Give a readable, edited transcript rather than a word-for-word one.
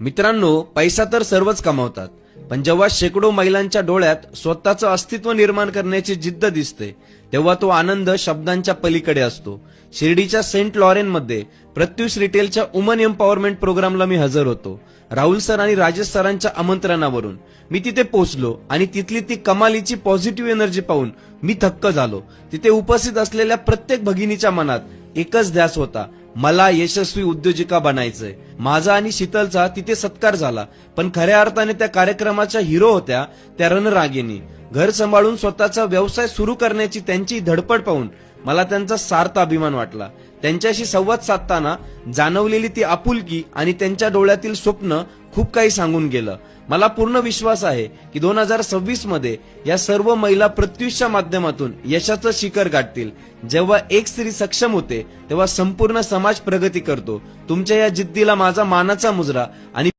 मित्रांनो, पैसा तर सर्वच कमावतात, पण जेव्हा शेकडो महिलांच्या डोळ्यात स्वतःचं अस्तित्व निर्माण करण्याची जिद्द दिसते तेव्हा तो आनंद शब्दांच्या पलीकडे असतो. शिर्डीच्या सेंट लॉरेनमध्ये प्रत्युष रिटेलच्या वुमन एम्पॉवरमेंट प्रोग्रामला मी हजर होतो. राहुल सर आणि राजेश सरांच्या आमंत्रणावरून मी तिथे पोहोचलो आणि तिथली ती कमालीची पॉझिटिव्ह एनर्जी पाहून मी थक्क झालो. तिथे उपस्थित असलेल्या प्रत्येक भगिनीच्या मनात एकच ध्यास होता, मला यशस्वी उद्योजिका बनायचंय. माझा आणि शीतलचा तिथे सत्कार झाला, पण खऱ्या अर्थाने त्या कार्यक्रमाच्या हिरो होत्या त्या रणरागिणी. घर सांभाळून स्वतःचा व्यवसाय सुरू करण्याची त्यांची धडपड पाहून मला त्यांचा सार्थ अभिमान वाटला. त्यांच्याशी संवाद साधताना जाणवलेली ती आपुलकी आणि त्यांच्या डोळ्यातील स्वप्न खूप काही सांगून गेलं. मला पूर्ण विश्वास आहे की 2026 मध्ये या सर्व महिला प्रत्युषच्या माध्यमातून यशाचं शिखर गाठतील. जेव्हा एक स्त्री सक्षम होते तेव्हा संपूर्ण समाज प्रगती करतो. तुमच्या या जिद्दीला माझा मानाचा मुजरा आणि